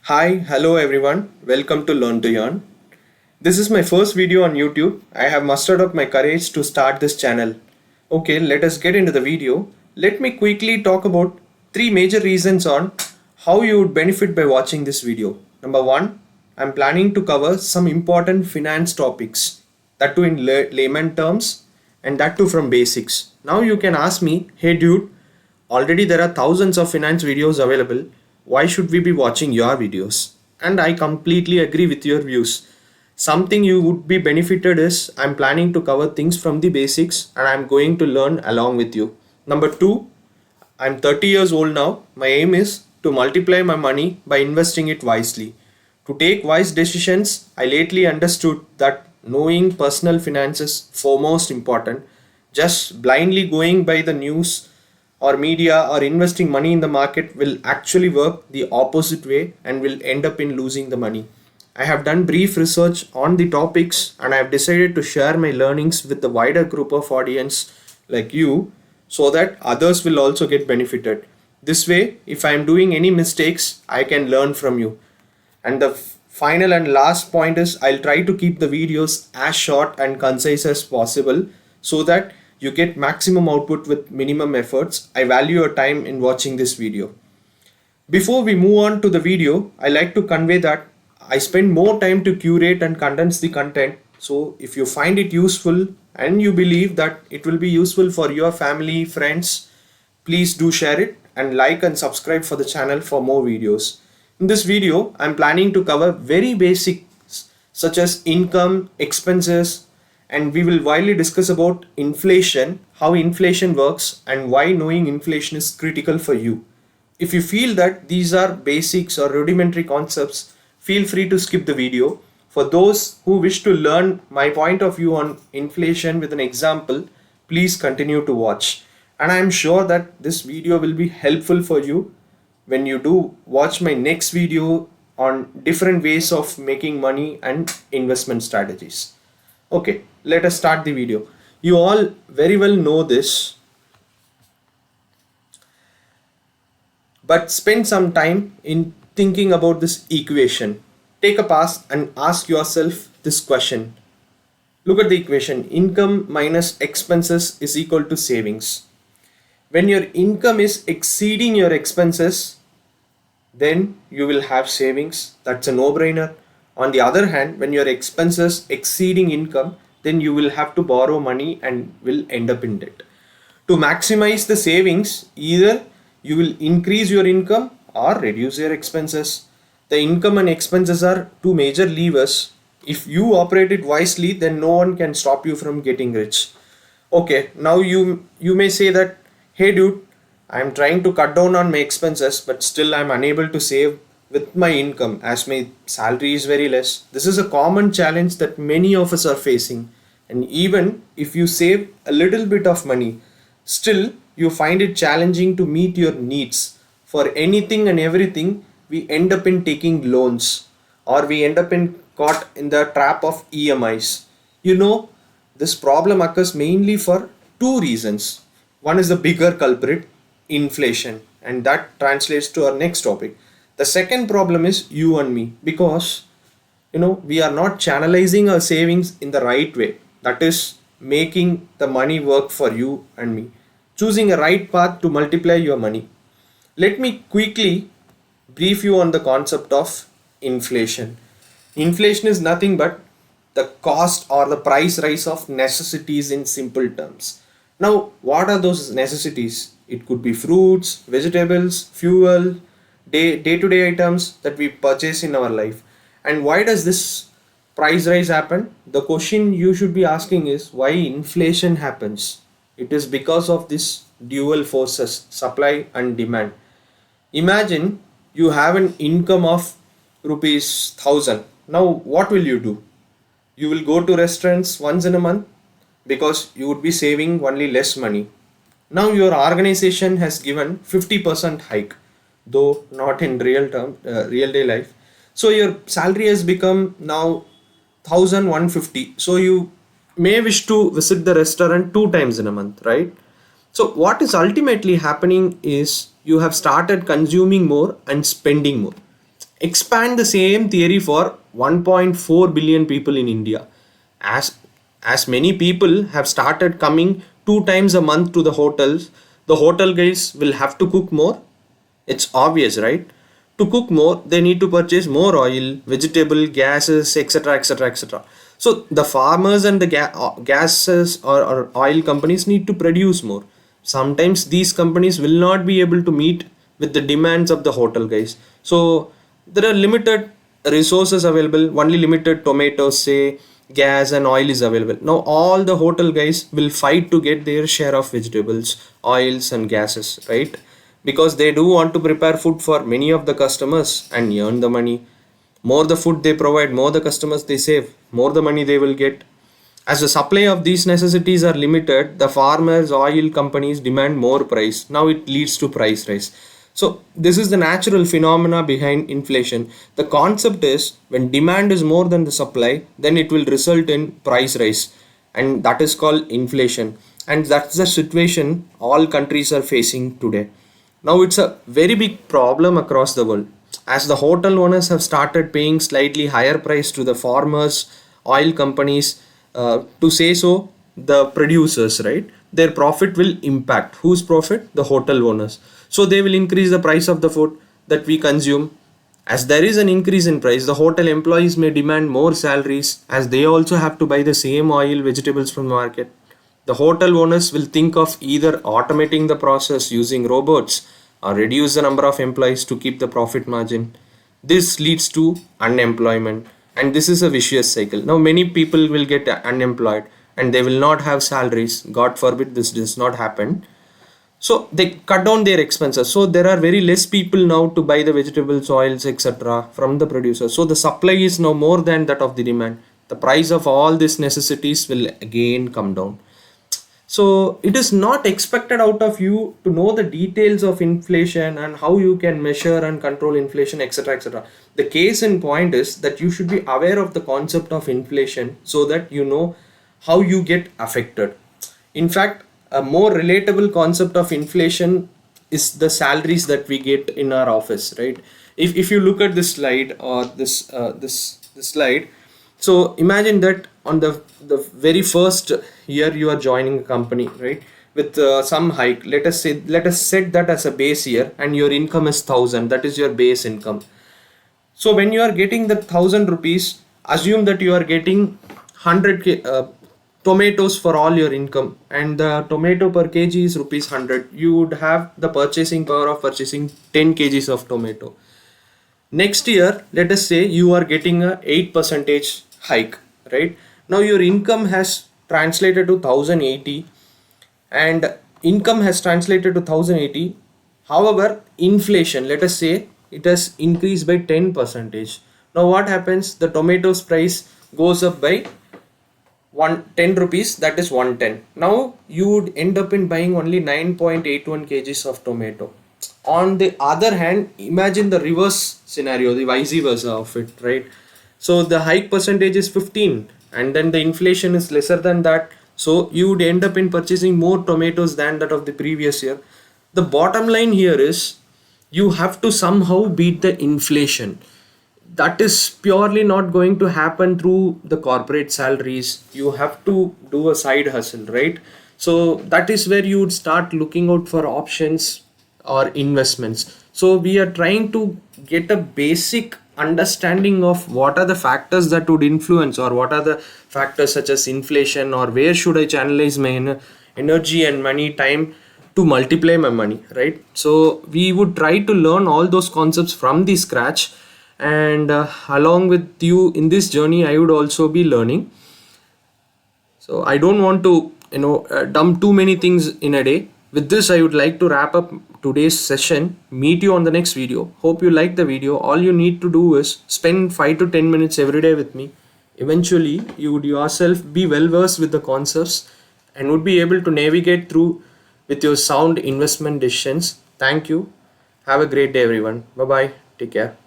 Hi, hello everyone. Welcome to Learn to Yarn. This is my first video on YouTube. I have mustered up my courage to start this channel. Okay, let us get into the video. Let me quickly talk about three major reasons on how you would benefit by watching this video. Number one, I'm planning to cover some important finance topics, that too in layman terms, and that too from basics. Now you can ask me, hey dude, already there are thousands of finance videos available. Why should we be watching your videos? And I completely agree with your views. Something you would be benefited is I'm planning to cover things from the basics and I'm going to learn along with you. Number two, I'm 30 years old now. My aim is to multiply my money by investing it wisely. To take wise decisions, I lately understood that knowing personal finance is foremost important. Just blindly going by the news or media or investing money in the market will actually work the opposite way and will end up in losing the money. I have done brief research on the topics and I have decided to share my learnings with the wider group of audience like you so that others will also get benefited. This way, if I am doing any mistakes, I can learn from you. And the final and last point is I'll try to keep the videos as short and concise as possible so that you get maximum output with minimum efforts. I value your time in watching this video. Before we move on to the video, I like to convey that I spend more time to curate and condense the content. So if you find it useful and you believe that it will be useful for your family, friends, please do share it and like and subscribe for the channel for more videos. In this video, I'm planning to cover very basics such as income, expenses, and we will widely discuss about inflation, how inflation works, and why knowing inflation is critical for you. If you feel that these are basics or rudimentary concepts, feel free to skip the video. For those who wish to learn my point of view on inflation with an example, please continue to watch. And I am sure that this video will be helpful for you when you do watch my next video on different ways of making money and investment strategies. Okay, let us start the video. You all very well know this, but spend some time in thinking about this equation. Take a pass and ask yourself this question. Look at the equation. Income minus expenses is equal to savings. When your income is exceeding your expenses, then you will have savings. That's a no-brainer. On the other hand, when your expenses exceeding income, then you will have to borrow money and will end up in debt. To maximize the savings, either you will increase your income or reduce your expenses. The income and expenses are two major levers. If you operate it wisely, then no one can stop you from getting rich. Okay, now you may say that, hey dude, I'm trying to cut down on my expenses, but still I'm unable to save with my income as my salary is very less. This is a common challenge that many of us are facing. And even if you save a little bit of money, still you find it challenging to meet your needs. For anything and everything, we end up in taking loans or we end up in caught in the trap of EMIs. You know, this problem occurs mainly for two reasons. One is the bigger culprit, inflation, and that translates to our next topic. The second problem is you and me because we are not channelizing our savings in the right way. That is making the money work for you and me. Choosing a right path to multiply your money. Let me quickly brief you on the concept of inflation. Inflation is nothing but the cost or the price rise of necessities in simple terms. Now, what are those necessities? It could be fruits, vegetables, fuel, day-to-day items that we purchase in our life. And why does this price rise happen? The question you should be asking is why inflation happens. It is because of this dual forces, supply and demand. Imagine you have an income of rupees 1000. Now what will you do? You will go to restaurants once in a month because you would be saving only less money. Now your organization has given 50% hike, though not in real day life. So your salary has become now 1150. So you may wish to visit the restaurant two times in a month, right? So what is ultimately happening is you have started consuming more and spending more. Expand the same theory for 1.4 billion people in India. As many people have started coming 2 times a month to the hotels, the hotel guys will have to cook more. It's obvious, right? To cook more, they need to purchase more oil, vegetable, gases, etc., etc., etc. So the farmers and the gases or oil companies need to produce more. Sometimes these companies will not be able to meet with the demands of the hotel guys. So there are limited resources available, only limited tomatoes, say, gas and oil is available. Now all the hotel guys will fight to get their share of vegetables, oils and gases, right? Because they do want to prepare food for many of the customers and earn the money. More the food they provide, more the customers they save, more the money they will get. As the supply of these necessities are limited, the farmers, oil companies demand more price. Now it leads to price rise. So this is the natural phenomena behind inflation. The concept is when demand is more than the supply, then it will result in price rise, and that is called inflation. And that's the situation all countries are facing today. Now it's a very big problem across the world, as the hotel owners have started paying slightly higher price to the farmers, oil companies, to say so, the producers, right? Their profit will impact. Whose profit? The hotel owners. So they will increase the price of the food that we consume. As there is an increase in price, the hotel employees may demand more salaries, as they also have to buy the same oil, vegetables from the market. The hotel owners will think of either automating the process using robots or reduce the number of employees to keep the profit margin. This leads to unemployment, and this is a vicious cycle. Now, many people will get unemployed and they will not have salaries. God forbid this does not happen. So they cut down their expenses. So there are very less people now to buy the vegetables, oils, etc. from the producers. So the supply is now more than that of the demand. The price of all these necessities will again come down. So it is not expected out of you to know the details of inflation and how you can measure and control inflation, etc., etc. The case in point is that you should be aware of the concept of inflation so that you know how you get affected. In fact, a more relatable concept of inflation is the salaries that we get in our office, right? If you look at this slide or this slide, so imagine that on the very first year you are joining a company, right? With some hike, let us set that as a base year, and your income is 1,000. That is your base income. So when you are getting the 1,000 rupees, assume that you are getting 100 tomatoes for all your income, and the tomato per kg is rupees 100. You would have the purchasing power of purchasing 10 kgs of tomato. Next year, let us say you are getting a 8 percentage hike, right? Now your income has translated to 1080, and income has translated to 1080. However, inflation, let us say it has increased by 10 percentage. Now what happens? The tomatoes price goes up by 110 rupees, that is 110. Now you would end up in buying only 9.81 kgs of tomato. On the other hand, imagine the reverse scenario, the vice versa of it, right? So the hike percentage is 15, and then the inflation is lesser than that, so you would end up in purchasing more tomatoes than that of the previous year. The bottom line here is you have to somehow beat the inflation. That is purely not going to happen through the corporate salaries. You have to do a side hustle, right? So that is where you would start looking out for options or investments. So we are trying to get a basic understanding of what are the factors that would influence, or what are the factors such as inflation, or where should I channelize my energy and money, time to multiply my money, right? So we would try to learn all those concepts from the scratch, and along with you in this journey I would also be learning. So I don't want to dump too many things in a day. With this I would like to wrap up today's session. Meet you on the next video. Hope you like the video. All you need to do is spend 5 to 10 minutes every day with me. Eventually you would yourself be well versed with the concepts and would be able to navigate through with your sound investment decisions. Thank you. Have a great day everyone. Bye bye. Take care.